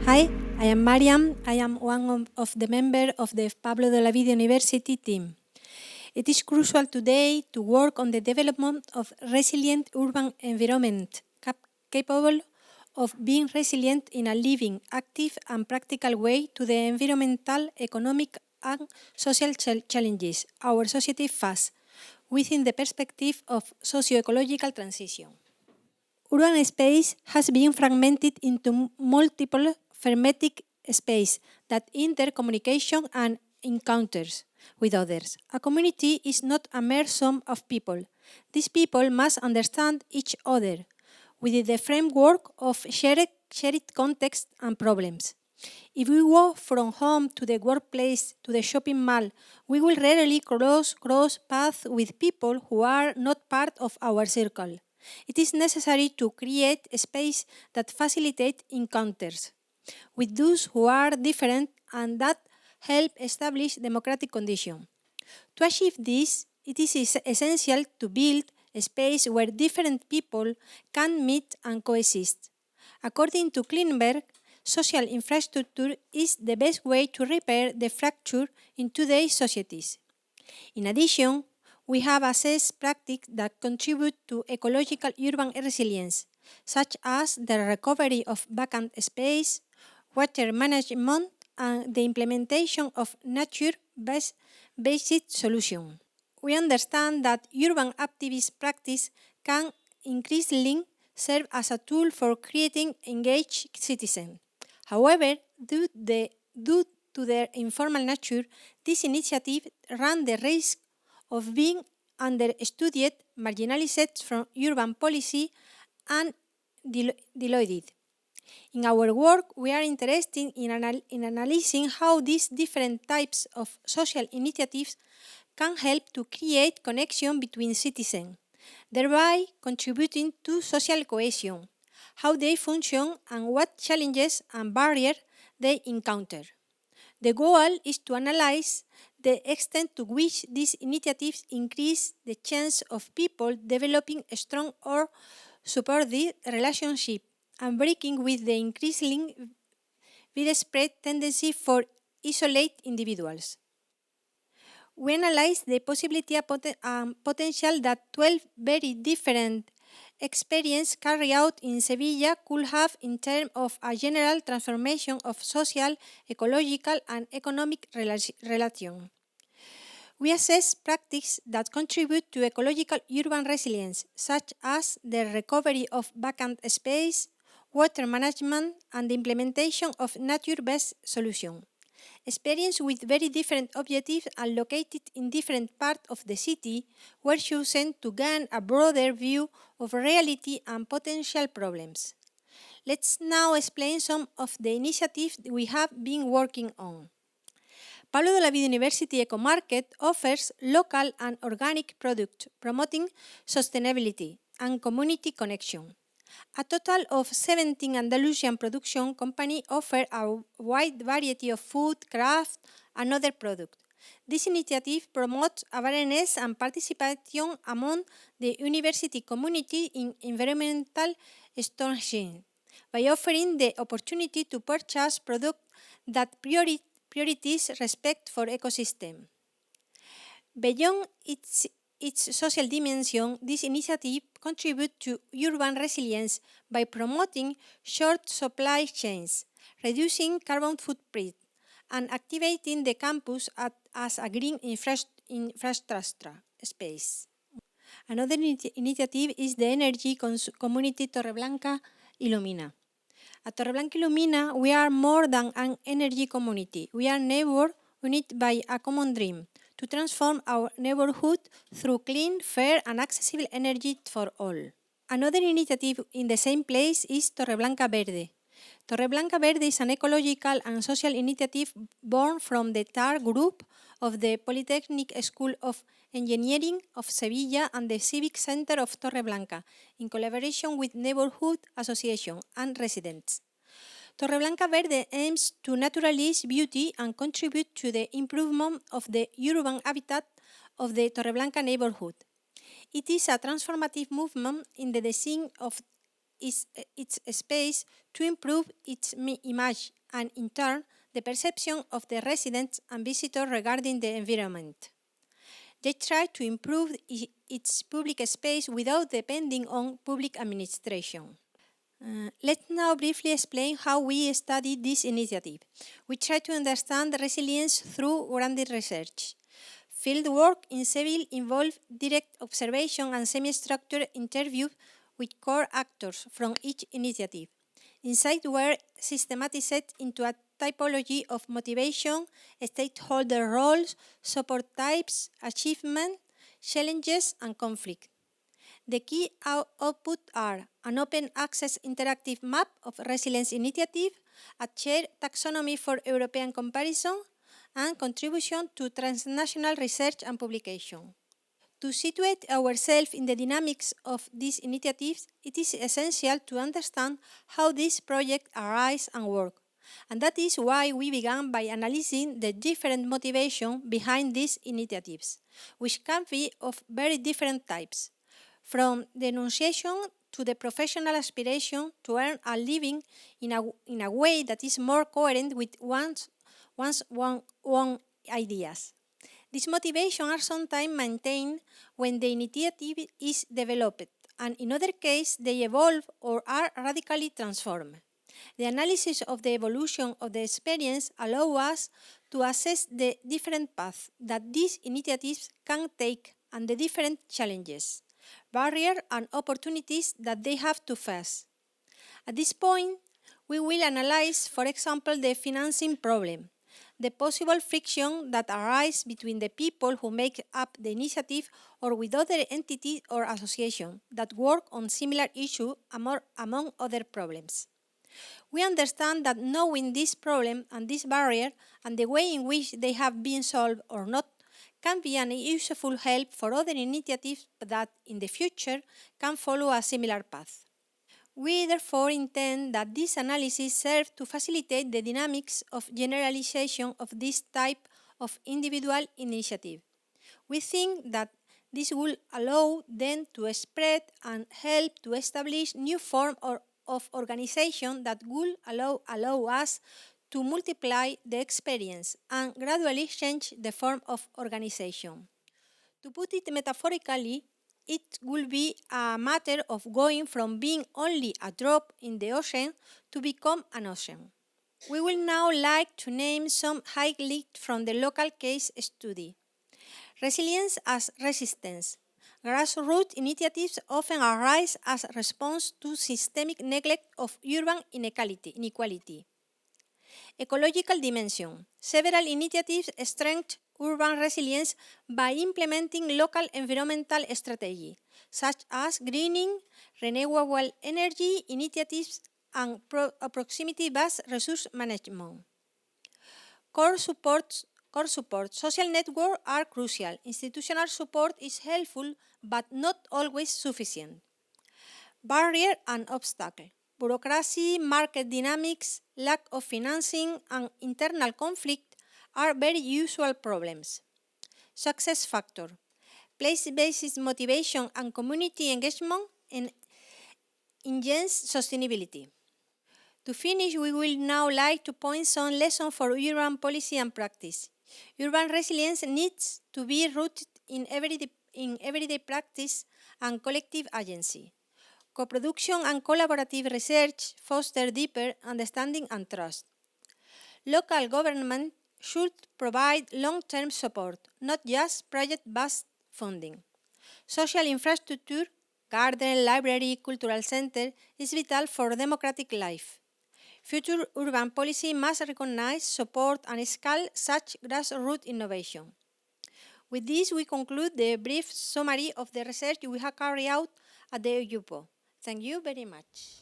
Hi, I am Marian. I am one of the members of the Pablo de Olavide University team. It is crucial today to work on the development of resilient urban environment capable of being resilient in a living, active and practical way to the environmental, economic and social challenges our society faces within the perspective of socio-ecological transition. Urban space has been fragmented into multiple hermetic spaces that intercommunication and encounters with others. A community is not a mere sum of people. These people must understand each other within the framework of shared context and problems. If we walk from home to the workplace to the shopping mall, we will rarely cross paths with people who are not part of our circle. It is necessary to create a space that facilitates encounters with those who are different and that help establish democratic conditions. To achieve this, it is essential to build a space where different people can meet and coexist. According to Kleinberg, social infrastructure is the best way to repair the fracture in today's societies. In addition, we have assessed practices that contribute to ecological urban resilience, such as the recovery of vacant space, water management, and the implementation of nature-based solutions. We understand that urban activist practice can increasingly serve as a tool for creating engaged citizens. However, due to their informal nature, this initiative ran the risk of being understudied, marginalized from urban policy, and diluted. In our work, we are interested in analyzing how these different types of social initiatives can help to create connection between citizens, thereby contributing to social cohesion, how they function, and what challenges and barriers they encounter. The goal is to analyze the extent to which these initiatives increase the chance of people developing a strong or supportive relationship and breaking with the increasingly widespread tendency for isolate individuals. We analyzed the possibility and potential that 12 very different experiences carried out in Sevilla could have in terms of a general transformation of social, ecological, and economic relations. We assess practices that contribute to ecological urban resilience, such as the recovery of vacant space, water management, and the implementation of nature-based solutions. Experiences with very different objectives and located in different parts of the city were chosen to gain a broader view of reality and potential problems. Let's now explain some of the initiatives we have been working on. Pablo de Olavide University Ecomarket offers local and organic products promoting sustainability and community connection. A total of 17 Andalusian production companies offer a wide variety of food, craft, and other products. This initiative promotes awareness and participation among the university community in environmental stewardship by offering the opportunity to purchase products that prioritize respect for ecosystem. Beyond its social dimension, this initiative contributes to urban resilience by promoting short supply chains, reducing carbon footprint, and activating the campus as a green infrastructure space. Another initiative is the energy community Torreblanca Illumina. At Torreblanca Illumina, we are more than an energy community. We are neighbors united by a common dream to transform our neighborhood through clean, fair, and accessible energy for all. Another initiative in the same place is Torreblanca Verde. Torreblanca Verde is an ecological and social initiative born from the TAR group of the Polytechnic School of Engineering of Sevilla and the Civic Center of Torreblanca, in collaboration with neighborhood associations and residents. Torreblanca Verde aims to naturalize beauty and contribute to the improvement of the urban habitat of the Torreblanca neighborhood. It is a transformative movement in the design of its space to improve its image and, in turn, the perception of the residents and visitors regarding the environment. They try to improve its public space without depending on public administration. Let's now briefly explain how we study this initiative. We try to understand resilience through grounded research. Fieldwork in Seville involved direct observation and semi-structured interviews with core actors from each initiative. Insights were systematized into a typology of motivation, stakeholder roles, support types, achievement, challenges, and conflict. The key output are an open access interactive map of resilience initiative, a shared taxonomy for European comparison, and contribution to transnational research and publication. To situate ourselves in the dynamics of these initiatives, it is essential to understand how these projects arise and work. And that is why we began by analyzing the different motivation behind these initiatives, which can be of very different types, from denunciation to the professional aspiration to earn a living in a way that is more coherent with one's own ideas. These motivations are sometimes maintained when the initiative is developed, and in other cases they evolve or are radically transformed. The analysis of the evolution of the experience allows us to assess the different paths that these initiatives can take and the different challenges, barriers, and opportunities that they have to face. At this point, we will analyze, for example, the financing problem, the possible friction that arises between the people who make up the initiative or with other entities or associations that work on similar issues, among other problems. We understand that knowing this problem and this barrier and the way in which they have been solved or not can be an useful help for other initiatives that in the future can follow a similar path. We therefore intend that this analysis serves to facilitate the dynamics of generalization of this type of individual initiative. We think that this will allow them to spread and help to establish new forms of organization that will allow us to multiply the experience and gradually change the form of organization. To put it metaphorically, it will be a matter of going from being only a drop in the ocean to become an ocean. We will now like to name some highlights from the local case study. Resilience as resistance. Grassroots initiatives often arise as a response to systemic neglect of urban inequality. Ecological dimension. Several initiatives strengthen urban resilience by implementing local environmental strategies, such as greening, renewable energy initiatives, and proximity-based resource management. Core support. Social networks are crucial. Institutional support is helpful, but not always sufficient. Barrier and obstacle. Bureaucracy, market dynamics, lack of financing, and internal conflict are very usual problems. Success factor. Place-based motivation and community engagement enhance sustainability. To finish, we will now like to point some lessons for urban policy and practice. Urban resilience needs to be rooted in everyday practice and collective agency. Co-production and collaborative research foster deeper understanding and trust. Local government should provide long-term support, not just project-based funding. Social infrastructure, garden, library, cultural center, is vital for democratic life. Future urban policy must recognize, support, and scale such grassroots innovation. With this, we conclude the brief summary of the research we have carried out at the EUPO. Thank you very much.